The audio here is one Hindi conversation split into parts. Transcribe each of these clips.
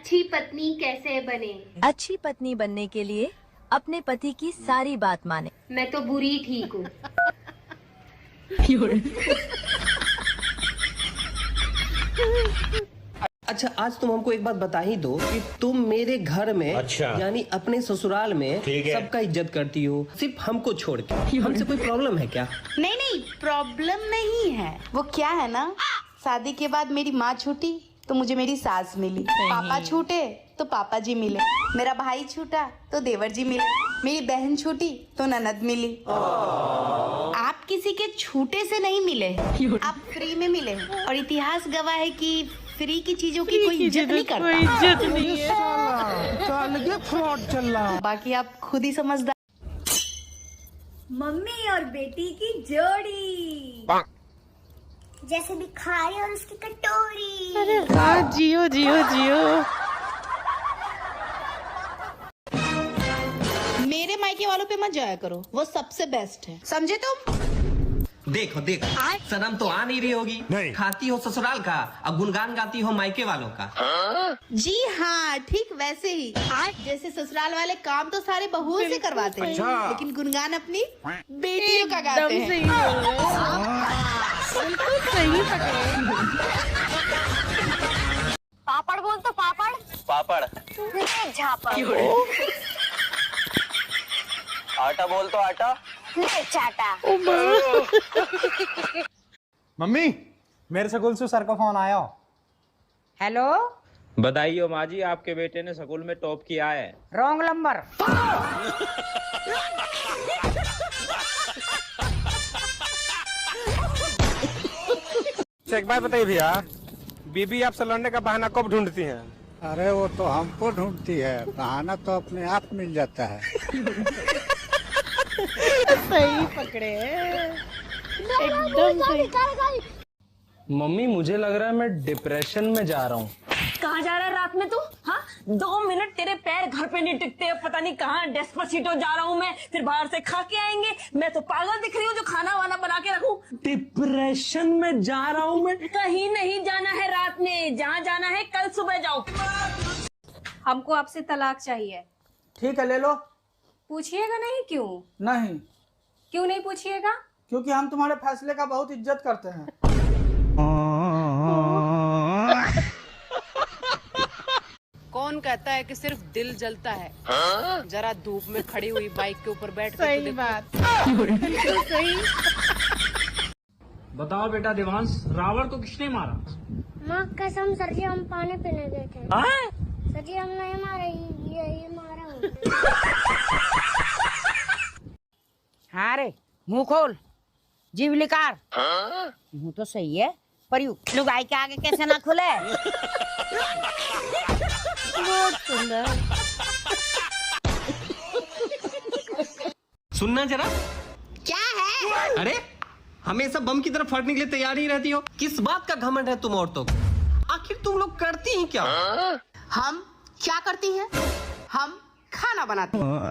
अच्छी पत्नी कैसे बने? अच्छी पत्नी बनने के लिए अपने पति की सारी बात माने। मैं तो बुरी ठीक हूँ। अच्छा, आज तुम हमको एक बात बता ही दो कि तुम मेरे घर में यानी अपने ससुराल में सबका इज्जत करती हो, सिर्फ हमको छोड़ के। हमसे कोई प्रॉब्लम है क्या? नहीं नहीं, प्रॉब्लम नहीं है। वो क्या है ना, शादी के बाद मेरी माँ छूटी तो मुझे मेरी सास मिली, पापा छूटे तो पापा जी मिले, मेरा भाई छूटा तो देवर जी मिले, मेरी बहन छूटी तो ननद मिली। आप किसी के छूटे से नहीं मिले, आप फ्री में मिले। और इतिहास गवाह है कि फ्री की चीजों की कोई इज्जत नहीं करता। कोई इज्जत नहीं है। फ्रॉड चल रहा। बाकी आप खुद ही समझदार। मम्मी और बेटी की जोड़ी, जैसे भिखारी और उसकी कटोरी। अरे वाह, जियो जियो जियो। मेरे मायके वालों पे मत जाया करो, वो सबसे बेस्ट है, समझे तुम? देखो देखो, शर्म तो आ नहीं रही होगी। नहीं। खाती हो ससुराल का और गुनगान गाती हो मायके वालों का। जी हाँ, ठीक वैसे ही। जैसे ससुराल वाले काम तो सारे बहुओं से करवाते हैं, लेकिन गुनगान अपनी बेटियों का गाते हैं। सही बोल रहे हो। बिल्कुल सही पकड़े। पापड़ बोल तो पापड़। पापड़। झापड़। आटा बोल तो आटा। चाटा। मम्मी, मेरे स्कूल से सर का फोन आया। हेलो, बधाई हो माँ जी, आपके बेटे ने स्कूल में टॉप किया है। Wrong number. एक बात बताइए भैया, बीबी आपसे लड़ने का बहाना कब ढूंढती हैं? अरे वो तो हमको ढूंढती है, बहाना तो अपने आप मिल जाता है। सही पकड़े, एकदम सही। मम्मी, मुझे लग रहा है मैं डिप्रेशन में जा रहा हूँ। कहाँ जा रहा है रात में तू? हाँ, 2 मिनट तेरे पैर घर पे नहीं टिकते, पता नहीं कहाँ डेस्पासिटो जा रहा हूँ मैं, फिर बाहर से खा के आएंगे। मैं तो पागल दिख रही हूँ जो खाना वाना बना के रखूं। डिप्रेशन में जा रहा हूँ मैं। कहीं नहीं जाना है रात में, जहाँ जाना है कल सुबह जाओ। हमको आपसे तलाक चाहिए। ठीक है, ले लो। पूछिएगा नहीं? क्यों नहीं? क्यों नहीं पूछिएगा? क्योंकि हम तुम्हारे फैसले का बहुत इज्जत करते हैं। कौन कहता है कि सिर्फ दिल जलता है? जरा धूप में खड़ी हुई बाइक के ऊपर बैठ के सही बात। बिल्कुल सही। बताओ बेटा देवांश, रावण को किसने मारा? माँ कसम सर जी, हम पानी पीने गए थे। सर जी हम नहीं मारे, ये मारा हूँ। हाँ रे, मुंह खोल, जीव लिकार। मुंह तो सही है, पर यू लुगाई के आगे कैसे ना खुले। बहुत सुंदर। सुनना जरा। क्या है? अरे, हमेशा बम की तरफ फटने के लिए तैयार ही रहती हो। किस बात का घमंड है तुम औरतों को? आखिर तुम लोग करती ही क्या? हम क्या करती हैं? हम खाना बनाते हैं।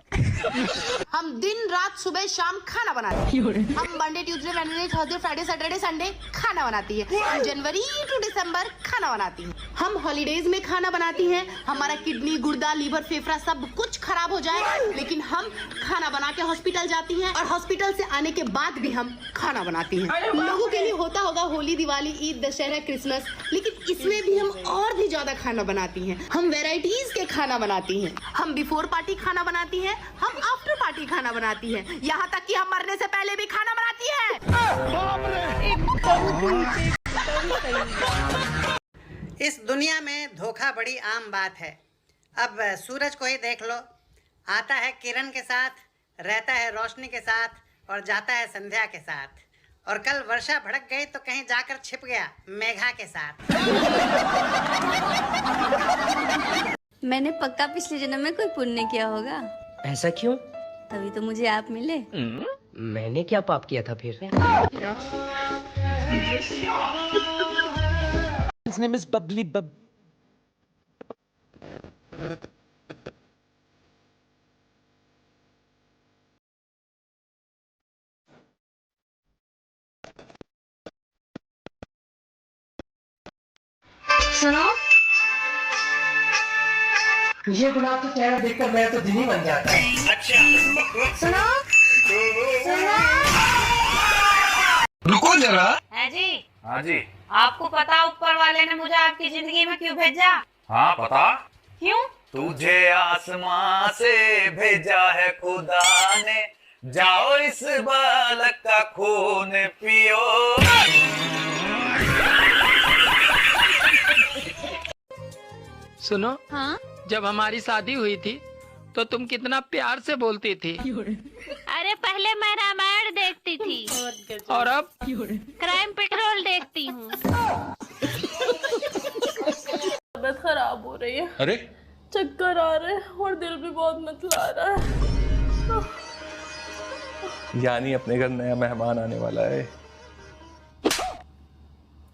हम दिन रात सुबह शाम खाना बनाते हैं। हम Monday Tuesday Wednesday Thursday Friday Saturday Sunday खाना बनाती है। हम जनवरी टू दिसंबर खाना बनाती हैं। हम हॉलीडेज में खाना बनाती हैं। हमारा किडनी, गुर्दा, लीवर, फेफड़ा सब कुछ खराब हो जाए, लेकिन हम खाना बना के हॉस्पिटल जाती हैं, और हॉस्पिटल से आने के बाद भी हम खाना बनाती हैं। लोगों के लिए होता होगा होली, दिवाली, ईद, दशहरा, क्रिसमस, लेकिन इसमें भी हम और भी ज्यादा खाना बनाती हैं। हम वेराइटीज के खाना बनाती हैं। हम बिफोर पार्टी खाना बनाती हैं, हम आफ्टर पार्टी खाना बनाती हैं, यहाँ तक कि हम मरने से पहले भी खाना बनाती हैं। इस दुनिया में धोखा बड़ी आम बात है। अब सूरज को ही देख लो, आता है किरण के साथ, रहता है रोशनी के साथ, और जाता है संध्या के साथ। और कल वर्षा भड़क गई तो कहीं जाकर छिप गया मेघा के साथ। मैंने पक्का पिछले जन्म में कोई पुण्य किया होगा। ऐसा क्यों? तभी तो मुझे आप मिले। मैंने क्या पाप किया था फिर? His name is Bubbly Bub. सुनो, ये गुलाब का चेहरा देखकर मेरा तो दिन ही बन जाता है। अच्छा सुनो रुको जरा। है जी। हाँ जी। आपको पता ऊपर वाले ने मुझे आपकी जिंदगी में क्यों भेजा? हाँ पता। क्यों? तुझे आसमां से भेजा है खुदा ने, जाओ इस बालक का खून पियो। सुनो। हाँ? जब हमारी शादी हुई थी तो तुम कितना प्यार से बोलती थी। अरे पहले मैं रामायण देखती थी और अब क्राइम पेट्रोल देखती हूँ। तबीयत खराब हो रही है। अरे चक्कर आ रहे हैं और दिल भी बहुत मतला रहा है। यानी अपने घर नया मेहमान आने वाला है।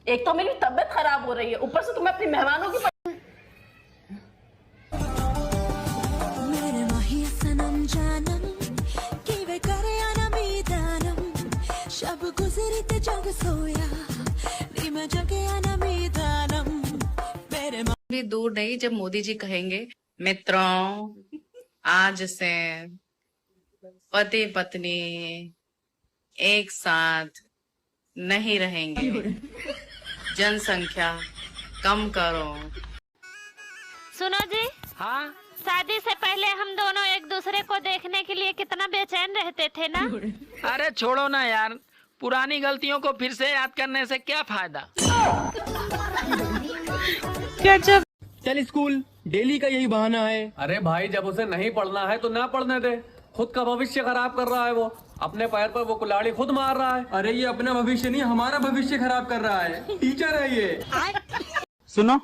एक तो मेरी तबीयत खराब हो रही है, ऊपर से तुम्हें अपनी मेहमानों की भी दूर नहीं जब मोदी जी कहेंगे मित्रों आज से पति पत्नी एक साथ नहीं रहेंगे, जनसंख्या कम करो। सुनो जी। हाँ? शादी से पहले हम दोनों एक दूसरे को देखने के लिए कितना बेचैन रहते थे ना। अरे छोड़ो ना यार, पुरानी गलतियों को फिर से याद करने से क्या फायदा। चल स्कूल, डेली का यही बहाना है। अरे भाई जब उसे नहीं पढ़ना है तो ना पढ़ने दे, खुद का भविष्य खराब कर रहा है वो। अपने पैर पर वो कुल्हाड़ी खुद मार रहा है। अरे ये अपना भविष्य नहीं हमारा भविष्य खराब कर रहा है। टीचर है ये। सुनो,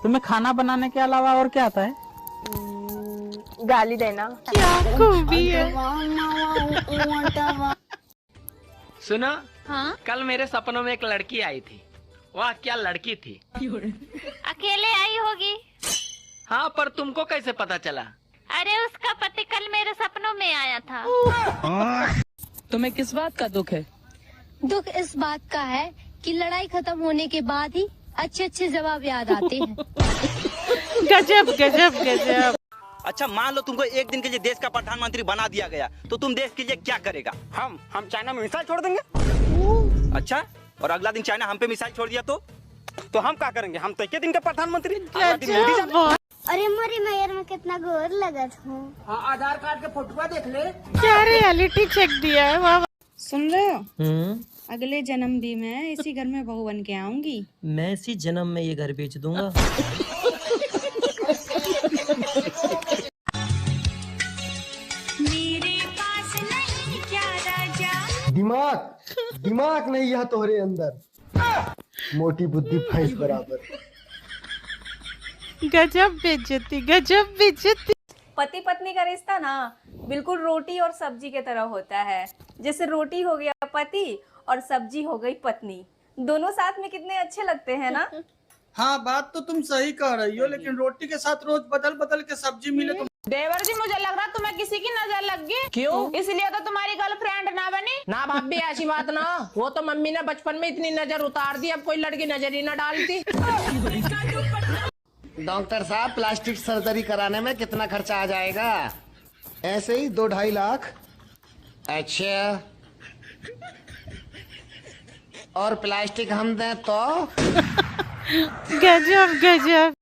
तुम्हें खाना बनाने के अलावा और क्या आता है? गाली देना। क्या खूबी है। सुनो। हाँ? कल मेरे सपनों में एक लड़की आई थी। वाह क्या लड़की थी। अकेले आई होगी। हाँ पर तुमको कैसे पता चला? अरे उसका पति कल मेरे सपनों में आया था। तुम्हें किस बात का दुख है? दुख इस बात का है कि लड़ाई खत्म होने के बाद ही अच्छे अच्छे जवाब याद आते हैं। गजब गजब गजब। अच्छा मान लो तुमको एक दिन के लिए देश का प्रधानमंत्री बना दिया गया तो तुम देश के लिए क्या करेगा? हम चाइना में मिसाइल छोड़ देंगे। अच्छा, और अगला दिन चाइना हम पे मिसाइल छोड़ दिया तो हम क्या करेंगे? हम तो एक दिन के प्रधानमंत्री। अरे मोरी मैयर में कितना गोर लगत हूँ। आधार कार्ड के फोटो देख ले। क्या रियलिटी चेक दिया है वाह। सुन रहे हो? अगले जन्म भी मैं इसी घर में बहू बन के आऊंगी। मैं इसी जन्म में ये घर बेच दूंगा। मेरे पास नहीं क्या राजा। दिमाग नहीं यह तोहरे अंदर, मोटी बुद्धि भैंस बराबर। गजब बेइज्जती, गजब बेइज्जती। पति पत्नी का रिश्ता ना बिल्कुल रोटी और सब्जी की तरह होता है। जैसे रोटी हो गया पति और सब्जी हो गई पत्नी, दोनों साथ में कितने अच्छे लगते हैं ना। हाँ बात तो तुम सही कह रही हो, लेकिन रोटी के साथ रोज बदल बदल के सब्जी मिले तो। देवर जी मुझे लग रहा तुम्हें किसी की नजर लग गई। क्यों? इसलिए तो तुम्हारी गर्लफ्रेंड ना बनी। ना भाभी ऐसी बात ना, वो तो मम्मी ने बचपन में इतनी नजर उतार दी, अब कोई लड़की नजर ही न डालती। डॉक्टर साहब प्लास्टिक सर्जरी कराने में कितना खर्चा आ जाएगा? ऐसे ही 2-2.5 लाख। अच्छा, और प्लास्टिक हम दें तो? गजब गजब।